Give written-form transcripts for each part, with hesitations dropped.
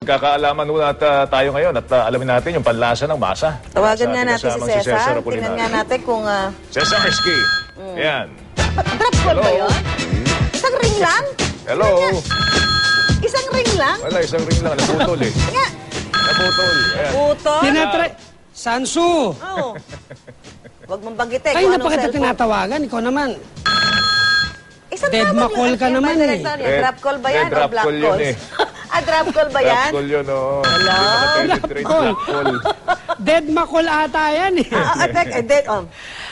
Magkakaalaman muna tayo ngayon at alamin natin yung panlasa ng masa. Tawagan nga natin si Cesar. Tingnan nga natin kung... Cesar Hesky. Yan. Drop call ba yun? Isang ring lang? Hello. Isang ring lang? Wala, isang ring lang. Naputol eh. Nga. Naputol. Ayan. Putol? Tinatry... Sansu! Oo. Huwag mong bagitin. Kayo na pa kita tinatawagan. Ikaw naman. Isang Dead ma-call ka naman eh. Drop call ba yan o Drop black call yun calls? eh. Drop call ba yan? Drop call yun, oo. Hello? Drop call. Dead ma-call ata yan eh. Dead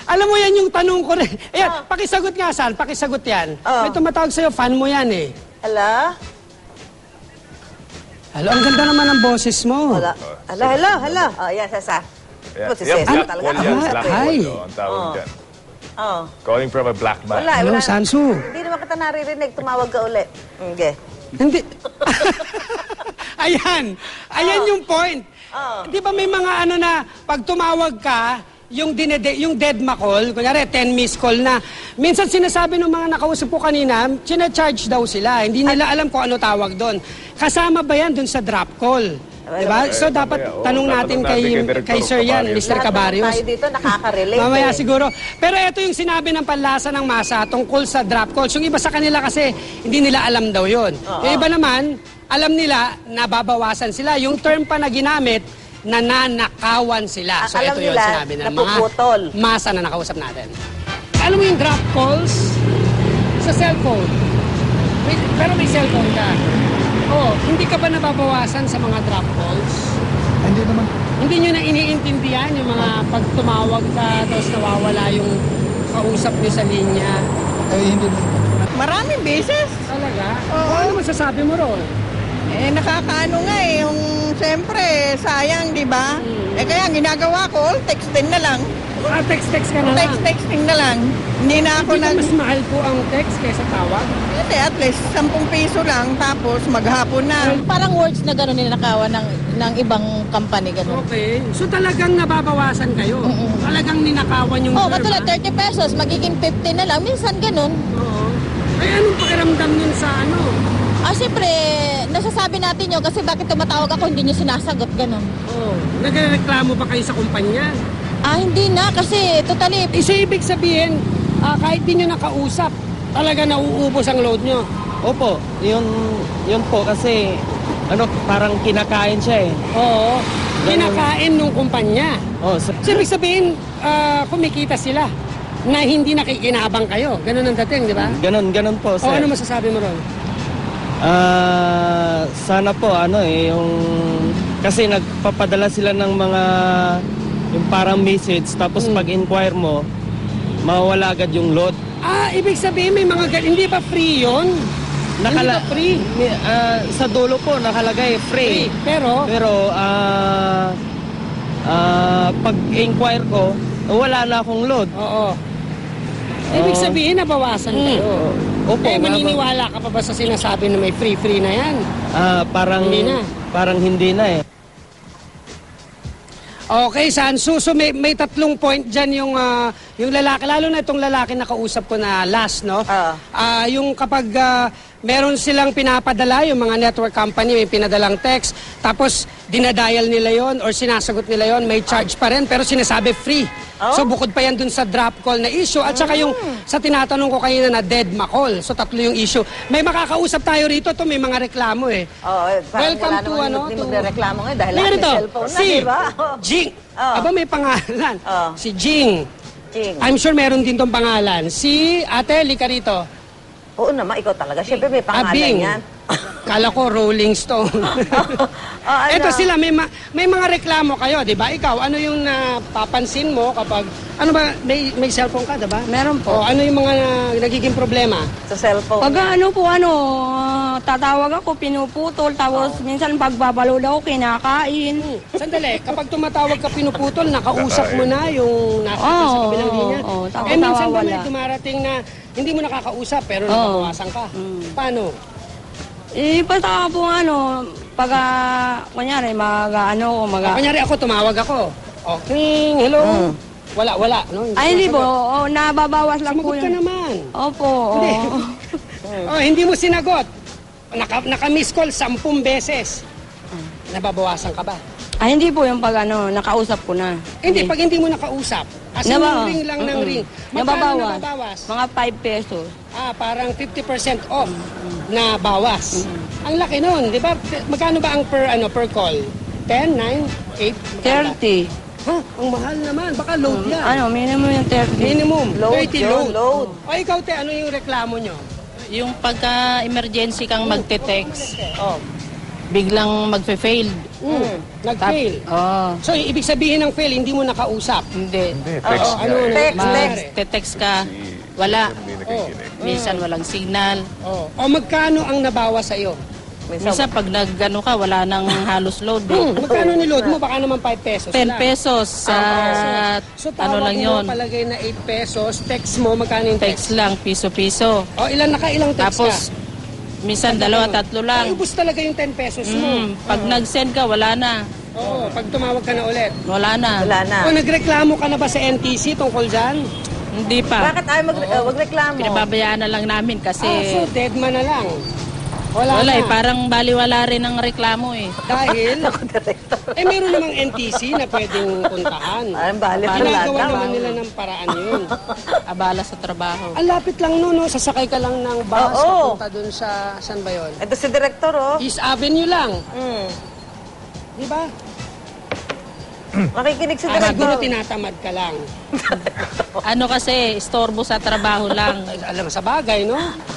Alam mo yan yung tanong ko rin. Ayan, pakisagot nga, Sal. Pakisagot yan. May tumatawag sa'yo, fan mo yan eh. Hello? Hello, ang ganda naman ng boses mo. Hello. Oh, yan, Cesar. Si Cesar talaga. Black Hi. call, ang tawag dyan. Oh. Calling from a black man. Hello, Sansu. Hindi naman kita naririnig. Tumawag ka uli. Okay. Hindi. Ayan yung point. Di ba may mga ano na, pag tumawag ka, yung dead ma-call, kunyari 10 missed call na, minsan sinasabi ng mga nakausap ko kanina, charge daw sila. Hindi nila alam kung ano tawag doon. Kasama ba yan doon sa drop call? Diba? So dapat tanong natin kay Sir yan, Mr. Cabarios. Tayo dito nakaka-relate. Mamaya siguro. Pero ito yung sinabi ng panlasa ng masa tungkol sa drop calls. Yung iba sa kanila kasi hindi nila alam daw yun. Yung iba naman, alam nila nababawasan sila. Yung term pa na ginamit, nananakawan sila. So ito yung sinabi ng mga masa na nakausap natin. Alam mo yung drop calls sa cellphone. Pero may cellphone ka. Hindi ka ba nababawasan sa mga drop calls? Hindi naman. Hindi nyo na iniintindihan yung mga pag tumawag ka tapos nawawala yung kausap nyo sa linya? Hindi naman. Maraming beses. Talaga? Ano masasabi mo ron? Nakakaano nga yung siyempre, sayang, di ba? Kaya ginagawa ko, texting na lang. Text ka na lang? Texting na lang. Hindi na ako Hindi mas mahal po ang text kaysa tawag? Hindi, at least 10 piso lang, tapos maghapon na. Parang words na gano'n ninakawan ng ibang company, gano'n. Okay. So talagang nababawasan kayo? Talagang ninakawan yung katulad 30 pesos, magiging 50 na lang. Minsan gano'n. Oo. Ay, anong pakiramdam yun sa ano? Siyempre, nasasabi natin yun kasi bakit tumatawag ako, hindi nyo sinasagot, gano'n. Nagreklamo ba kayo sa kumpanya? Hindi na, kasi totally... Isa ibig sabihin, kahit di nyo nakausap, talaga nauubos ang load nyo? Opo, yun po kasi parang kinakain siya eh. Oo, kinakain nung kumpanya. So ibig sabihin, kumikita sila na hindi nakikinabang kayo. Ganun ang dating, di ba? Ganun po, sir. Ano masasabi mo ron? Sana po, yung... Kasi nagpapadala sila ng mga... yung parang message, tapos pag-inquire mo, mawawala agad yung load. Ibig sabihin may mga hindi pa free yun? Hindi pa free? Sa dulo po, nakalagay free. Pero pag-inquire ko, wala na akong load. Oo. Ibig sabihin, nabawasan kayo. Opo. Maniniwala ka pa ba sa sinasabi na may free na yan? Parang hindi na. Parang hindi na eh. Okay, Sansu. So may 3 point dyan yung lalaki, lalo na itong lalaki na kausap ko na last, no? Yung kapag meron silang pinapadala, yung mga network company, may pinadalang text, tapos dinadial nila yon or sinasagot nila yon, may charge pa rin, pero sinasabi free. So bukod pa yan dun sa drop call na issue, at saka yung sa tinatanong ko kanina na dead ma-call. So 3 yung issue. May makakausap tayo rito, to may mga reklamo eh. Welcome to Hindi magreklamo ngayon dahil lahat may cellphone na, di ba? Jing. Aba, may pangalan. Si Jing. I'm sure meron din tong pangalan. Si Ate, lika rito. Oo naman, ikaw talaga. Siyempre may pangalan yan. Kala ko Rolling Stone. Ito sila, may mga reklamo kayo, di ba? Ikaw, ano yung napapansin mo kapag, ano ba, may cellphone ka, di ba? Meron po. Ano yung mga nagiging problema? Sa cellphone. Pag tatawag ako, pinuputol, tapos minsan pagbabaload ako, kinakain. Sandali, kapag tumatawag ka pinuputol, nakausap mo na yung nasa sa kabilang linya. Minsan ba may dumarating na hindi mo nakakausap pero nabawasan ka? Paano? Basta po pag, kunyari, kunyari ako, tumawag ako. Kring, hello. Wala, no? Hindi po, nababawas lang po yun. Sumagot ka naman. Opo. Hindi mo sinagot. Naka-miss call 10 beses. Nababawasan ka ba? Hindi po yung pag nakausap ko na. Hindi, pag hindi mo nakausap. Kasi yung ring lang ng ring. Magkano nababawas? Mga 5 pesos. Parang 50% off na bawas. Ang laki nun, di ba? Magkano ba ang per call? 10, 9, 8? 30. Ha? Ang mahal naman. Baka load yan. Minimum yung 30. Minimum. Load 30 yun, load. O ikaw, te, ano yung reklamo nyo? Yung pagka-emergency kang magte-text, Oh. biglang magfe-fail. Nag-fail. So, ibig sabihin ng fail, hindi mo nakausap. Hindi. Text ano, Text. Magte-text ka, wala. Hindi nakikinig. Minsan walang signal. O magkano ang nabawa sa'yo? Minsan pag nag-ano ka, wala nang halos load. Magkano niload mo? Baka naman 5 pesos 10 lang. pesos sa So, ano lang yun. palagay na 8 pesos. Text mo, magkano yung text? Text lang, piso-piso. O, ilang text Tapos, minsan dalawa, tatlo lang. Ubus talaga yung 10 pesos mo. Pag nag-send ka, wala na. Oo, pag tumawag ka na ulit. Wala na. Wala na. O, nagreklamo ka na ba sa NTC tungkol dyan? Hindi pa. Bakit ayaw magreklamo? Pinababayaan na lang namin kasi So, dead man na lang. Wala wala na. parang baliwala rin ang reklamo eh. Dahil, meron namang NTC na pwedeng puntahan. Ang bali, wala Ginagawa na. naman nila ng paraan yun. Abala sa trabaho. Ang lapit lang nun, no? Sasakay ka lang ng bus, Oo. papunta dun sa, saan ba yun? Ito si Director, oh. East Avenue lang. Di ba? Makikinig si Siguro Director. tinatamad ka lang. Ano kasi, istorbo sa trabaho lang. Alam, sa bagay, no?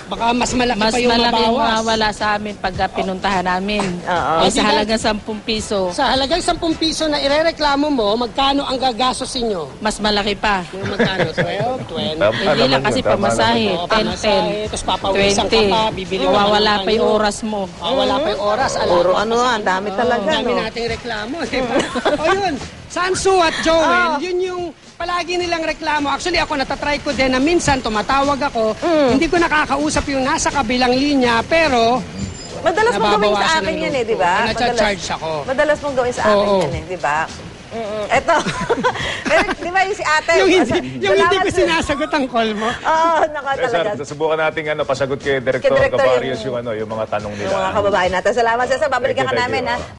Baka mas malaki Mas pa yung malaki yung mabawas. mawawala sa amin pagka pinuntahan namin. Oo. Eh, sa halagang 10 piso, Sa halagang 10 piso na irereklamo mo, magkano ang gagastosin nyo? mas malaki pa. Yung magkano? 12, 20? Hindi lang kasi pamasahe. Oo, pamasahe, 10, tapos papawisan ka pa, bibili ka Mawawala ng pa yung ano. oras mo. Wala pa yung oras. Puro ang dami talaga, Ang dami no? nating reklamo, di ba? O yun, Sansu at Joel, yun yung palagi nilang reklamo. Actually, ako natatry ko din na minsan tumatawag ako, hindi ko nakakausap yung nasa kabilang linya, pero Madalas mong gawin sa nababawasan akin ang yan load eh, di ko. ba? Nacha-charge ako. Madalas mong gawin sa akin Oo. yan eh, di ba? Eto. Pero, di ba yung si ate? yung hindi ko Salamat. sinasagot ang call mo. Oo, naka Eh, sir, talaga. subukan natin pasagot kay Director Kay Director Gabarios yung- yung mga tanong nila. Yung mga kababayan natin. Salamat, Cesar. Babalikan ka Thank you, namin, thank you. ha?